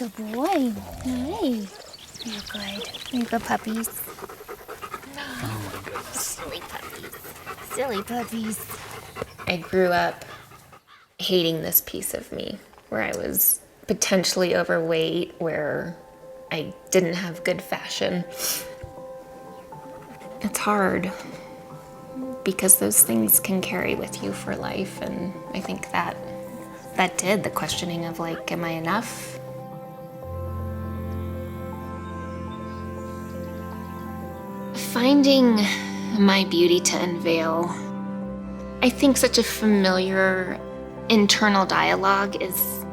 Good boy. Hey. You're good. You're good puppies. Silly puppies. Silly puppies. I grew up hating this piece of me, where I was potentially overweight, where I didn't have good fashion. It's hard because those things can carry with you for life, and I think that did the questioning of like, am I enough? Finding my beauty to unveil, I think such a familiar internal dialogue is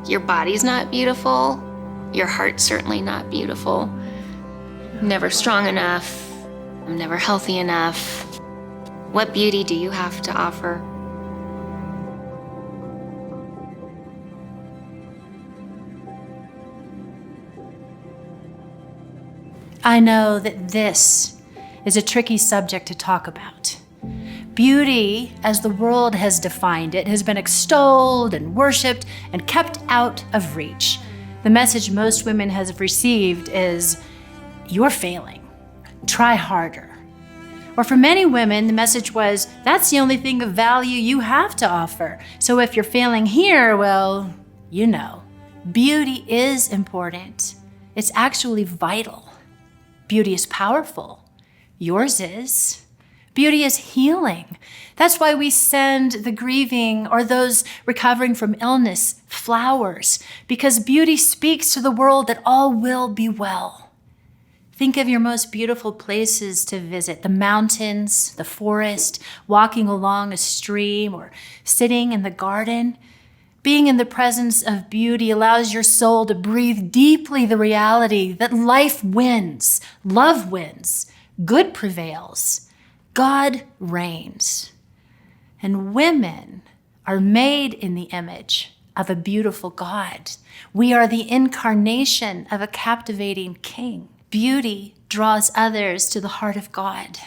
your body's not beautiful, your heart's certainly not beautiful. I'm never strong enough, I'm never healthy enough. What beauty do you have to offer? I know that this is a tricky subject to talk about. Beauty, as the world has defined it, has been extolled and worshipped and kept out of reach. The message most women have received is, you're failing, try harder. Or for many women, the message was, that's the only thing of value you have to offer. So if you're failing here, well, you know, beauty is important. It's actually vital. Beauty is powerful. Yours is. Beauty is healing. That's why we send the grieving or those recovering from illness flowers, because beauty speaks to the world that all will be well. Think of your most beautiful places to visit, the mountains, the forest, walking along a stream, or sitting in the garden. Being in the presence of beauty allows your soul to breathe deeply the reality that life wins, love wins, good prevails, God reigns. And women are made in the image of a beautiful God. We are the incarnation of a captivating king. Beauty draws others to the heart of God.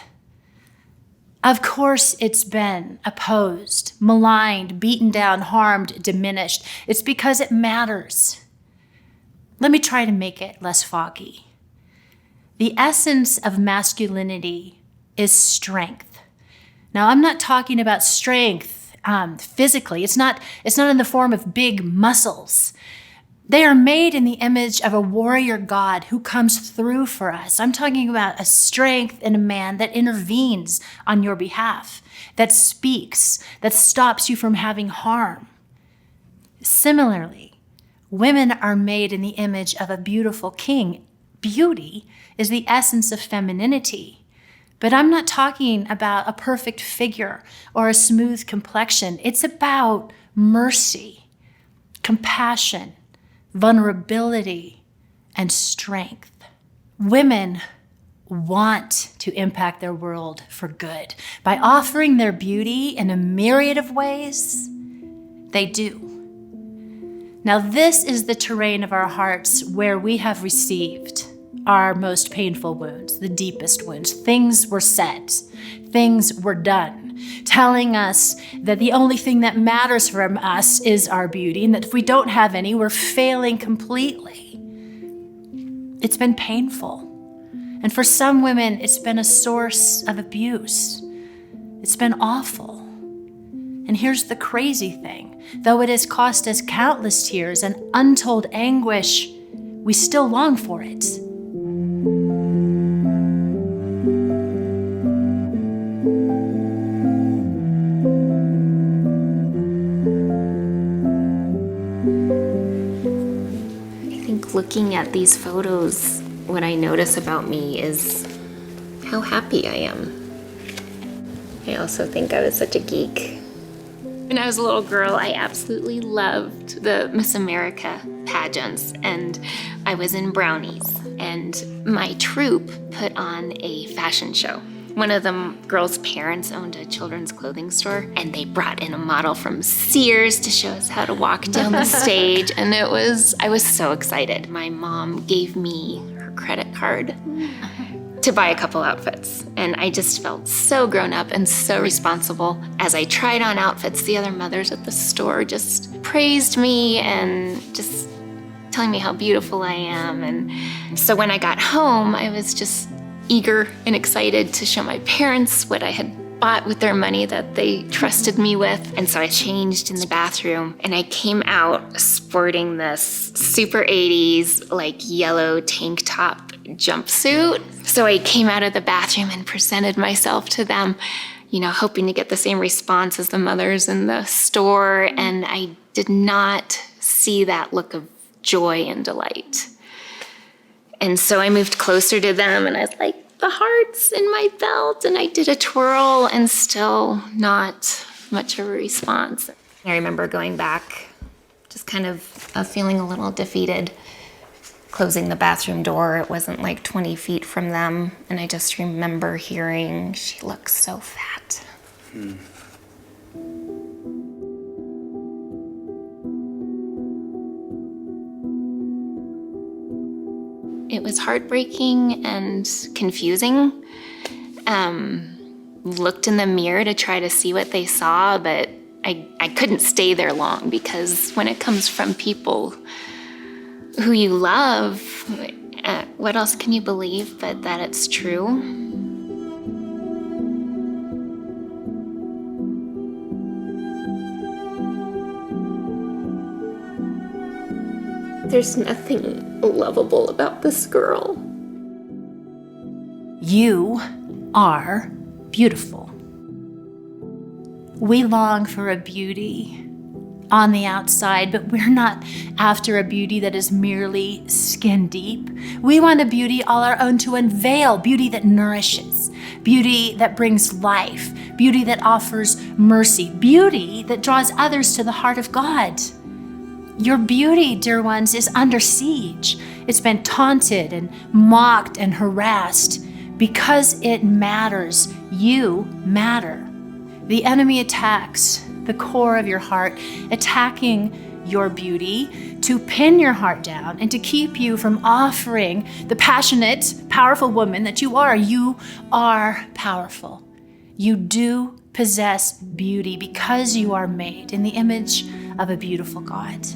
Of course, it's been opposed, maligned, beaten down, harmed, diminished. It's because it matters. Let me try to make it less foggy. The essence of masculinity is strength. Now, I'm not talking about strength physically. It's not in the form of big muscles. They are made in the image of a warrior God who comes through for us. I'm talking about a strength in a man that intervenes on your behalf, that speaks, that stops you from having harm. Similarly, women are made in the image of a beautiful king. Beauty is the essence of femininity. But I'm not talking about a perfect figure or a smooth complexion. It's about mercy, compassion, vulnerability, and strength. Women want to impact their world for good. By offering their beauty in a myriad of ways, they do. Now, this is the terrain of our hearts where we have received our most painful wounds, the deepest wounds. Things were said, things were done, telling us that the only thing that matters from us is our beauty, and that if we don't have any, we're failing completely. It's been painful. And for some women, it's been a source of abuse. It's been awful. And here's the crazy thing. Though it has cost us countless tears and untold anguish, we still long for it. Looking at these photos, what I notice about me is how happy I am. I also think I was such a geek. When I was a little girl, I absolutely loved the Miss America pageants, and I was in brownies, and my troupe put on a fashion show. One of the girls' parents owned a children's clothing store, and they brought in a model from Sears to show us how to walk down the stage, and I was so excited. My mom gave me her credit card to buy a couple outfits, and I just felt so grown up and so responsible. As I tried on outfits, the other mothers at the store just praised me and just telling me how beautiful I am. And so when I got home, I was just eager and excited to show my parents what I had bought with their money that they trusted me with. And so I changed in the bathroom and I came out sporting this super 80s like yellow tank top jumpsuit. So I came out of the bathroom and presented myself to them, hoping to get the same response as the mothers in the store. And I did not see that look of joy and delight. And so I moved closer to them and I was like, the heart's in my belt, and I did a twirl and still not much of a response. I remember going back, just kind of feeling a little defeated, closing the bathroom door. It wasn't like 20 feet from them, and I just remember hearing, "She looks so fat." It was heartbreaking and confusing. Looked in the mirror to try to see what they saw, but I couldn't stay there long, because when it comes from people who you love, what else can you believe but that it's true? There's nothing lovable about this girl. You are beautiful. We long for a beauty on the outside, but we're not after a beauty that is merely skin deep. We want a beauty all our own to unveil, beauty that nourishes, beauty that brings life, beauty that offers mercy, beauty that draws others to the heart of God. Your beauty, dear ones, is under siege. It's been taunted and mocked and harassed. Because it matters, you matter. The enemy attacks the core of your heart, attacking your beauty to pin your heart down and to keep you from offering the passionate, powerful woman that you are. You are powerful. You do possess beauty because you are made in the image of a beautiful God.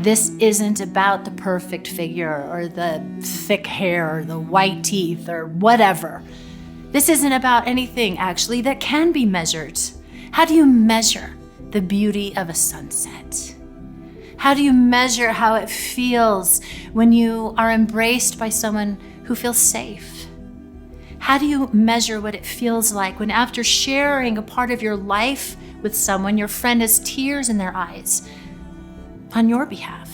This isn't about the perfect figure or the thick hair or the white teeth or whatever. This isn't about anything, actually, that can be measured. How do you measure the beauty of a sunset? How do you measure how it feels when you are embraced by someone who feels safe? How do you measure what it feels like when, after sharing a part of your life with someone, your friend has tears in their eyes on your behalf?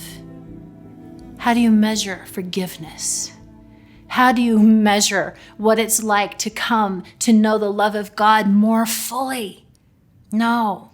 How do you measure forgiveness? How do you measure what it's like to come to know the love of God more fully? No,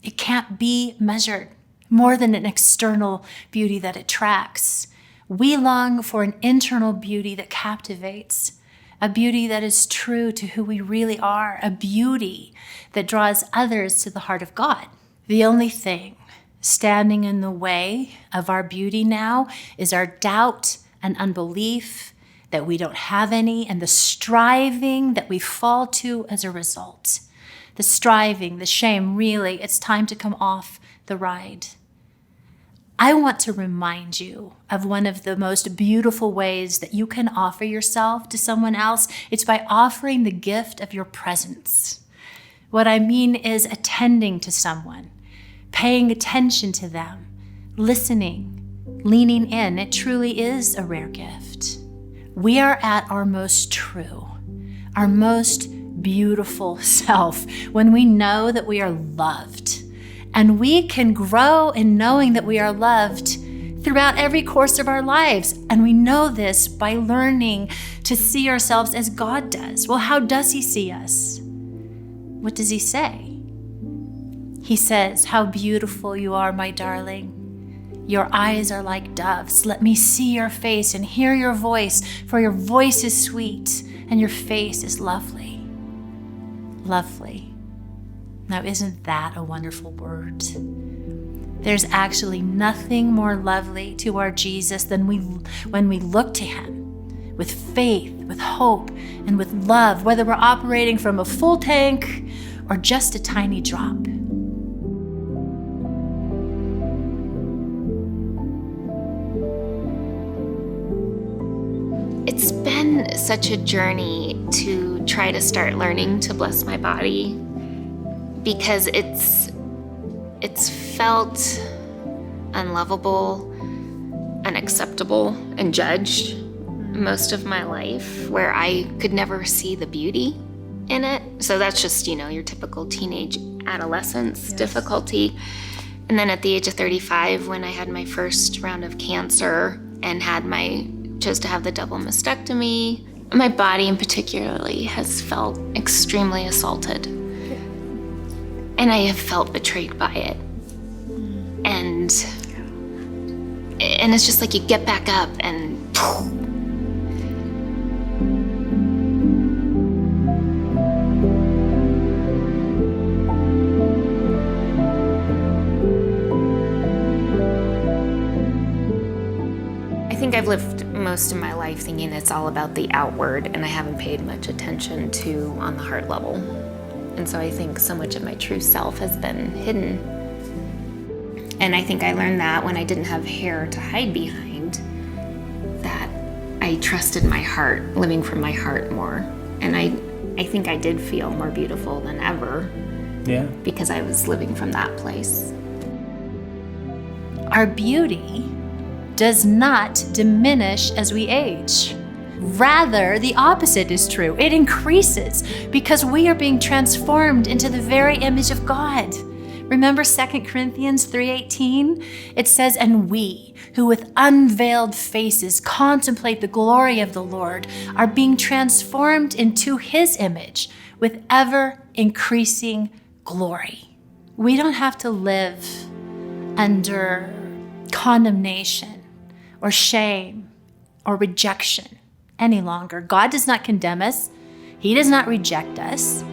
it can't be measured more than an external beauty that attracts. We long for an internal beauty that captivates, a beauty that is true to who we really are, a beauty that draws others to the heart of God. The only thing standing in the way of our beauty now is our doubt and unbelief that we don't have any, and the striving that we fall to as a result. The striving, the shame, really, it's time to come off the ride. I want to remind you of one of the most beautiful ways that you can offer yourself to someone else. It's by offering the gift of your presence. What I mean is attending to someone, paying attention to them, listening, leaning in. It truly is a rare gift. We are at our most true, our most beautiful self when we know that we are loved. And we can grow in knowing that we are loved throughout every course of our lives. And we know this by learning to see ourselves as God does. Well, how does He see us? What does He say? He says, "How beautiful you are, my darling. Your eyes are like doves. Let me see your face and hear your voice, for your voice is sweet and your face is lovely." Lovely. Now, isn't that a wonderful word? There's actually nothing more lovely to our Jesus than when we look to Him with faith, with hope, and with love, whether we're operating from a full tank or just a tiny drop. It's been such a journey to try to start learning to bless my body, because it's felt unlovable, unacceptable, and judged most of my life, where I could never see the beauty in it. So that's just, your typical teenage adolescence difficulty. And then at the age of 35, when I had my first round of cancer and chose to have the double mastectomy, my body in particularly has felt extremely assaulted. And I have felt betrayed by it. And it's just like you get back up and I think I've lived most of my life thinking it's all about the outward, and I haven't paid much attention to on the heart level. And so I think so much of my true self has been hidden. And I think I learned that when I didn't have hair to hide behind, that I trusted my heart, living from my heart more. And I think I did feel more beautiful than ever. Yeah. Because I was living from that place. Our beauty does not diminish as we age. Rather, the opposite is true. It increases because we are being transformed into the very image of God. Remember 2 Corinthians 3:18? It says, "And we, who with unveiled faces contemplate the glory of the Lord, are being transformed into His image with ever increasing glory." We don't have to live under condemnation or shame or rejection any longer. God does not condemn us. He does not reject us.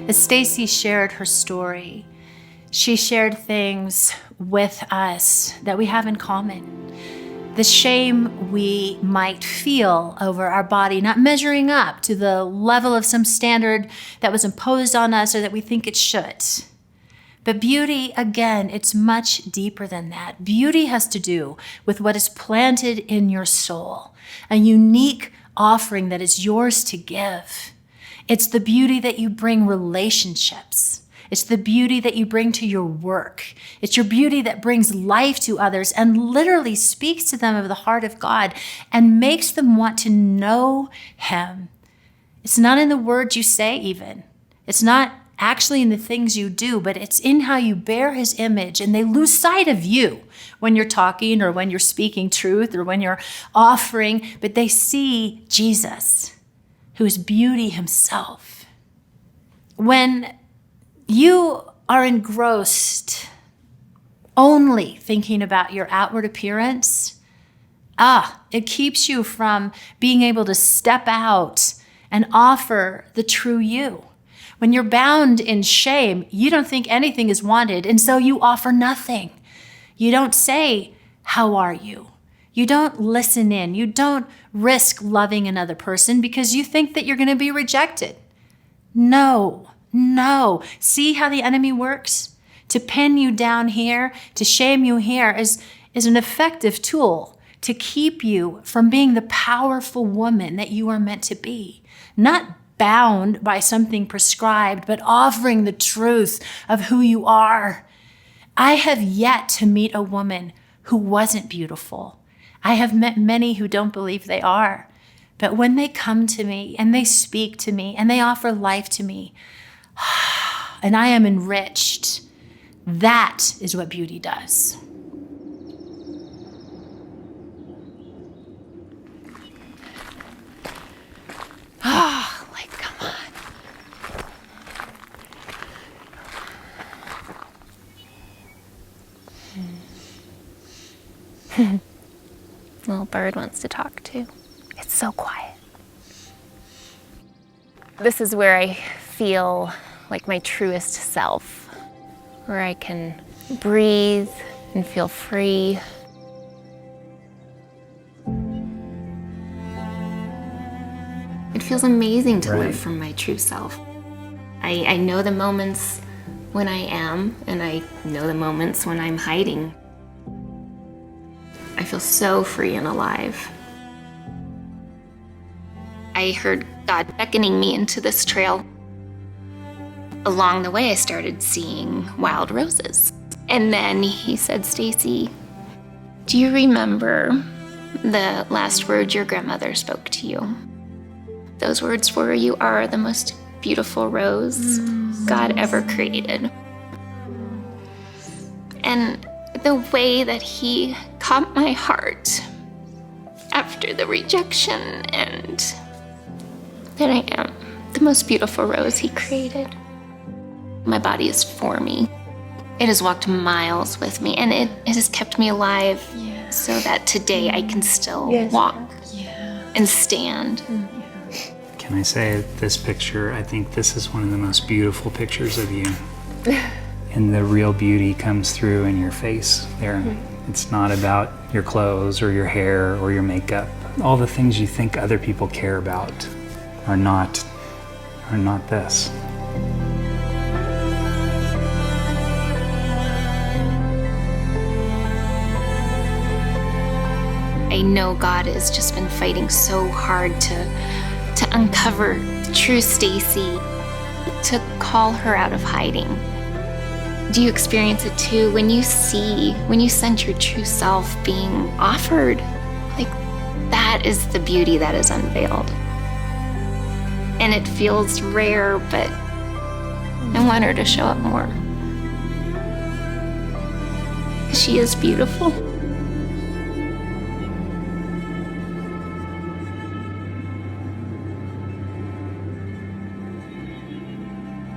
As Stacy shared her story, she shared things with us that we have in common. The shame we might feel over our body not measuring up to the level of some standard that was imposed on us or that we think it should. But beauty, again, it's much deeper than that. Beauty has to do with what is planted in your soul, a unique offering that is yours to give. It's the beauty that you bring relationships. It's the beauty that you bring to your work. It's your beauty that brings life to others and literally speaks to them of the heart of God and makes them want to know Him. It's not in the words you say even. It's not actually in the things you do, but it's in how you bear His image, and they lose sight of you when you're talking or when you're speaking truth or when you're offering, but they see Jesus, who is beauty Himself. When you are engrossed only thinking about your outward appearance, it keeps you from being able to step out and offer the true you. When you're bound in shame, you don't think anything is wanted, and so you offer nothing. You don't say, "How are you?" You don't listen in. You don't risk loving another person because you think that you're going to be rejected. No. See how the enemy works? To pin you down here, to shame you here is an effective tool to keep you from being the powerful woman that you are meant to be. Not bound by something prescribed, but offering the truth of who you are. I have yet to meet a woman who wasn't beautiful. I have met many who don't believe they are. But when they come to me and they speak to me and they offer life to me, and I am enriched, that is what beauty does. Come on. Little bird wants to talk too. It's so quiet. This is where I feel like my truest self, where I can breathe and feel free. It feels amazing to live from my true self. I know the moments when I am, and I know the moments when I'm hiding. I feel so free and alive. I heard God beckoning me into this trail. Along the way, I started seeing wild roses. And then he said, "Stacy, do you remember the last words your grandmother spoke to you? Those words were, 'You are the most beautiful rose God ever created.'" And the way that he caught my heart after the rejection, and that I am the most beautiful rose he created. My body is for me. It has walked miles with me, and it has kept me alive so that today I can still walk and stand. Can I say this picture, I think this is one of the most beautiful pictures of you. And the real beauty comes through in your face there. It's not about your clothes or your hair or your makeup. All the things you think other people care about are not this. I know God has just been fighting so hard to uncover true Stacy, to call her out of hiding. Do you experience it too when you sense your true self being offered? Like, that is the beauty that is unveiled. And it feels rare, but I want her to show up more. She is beautiful.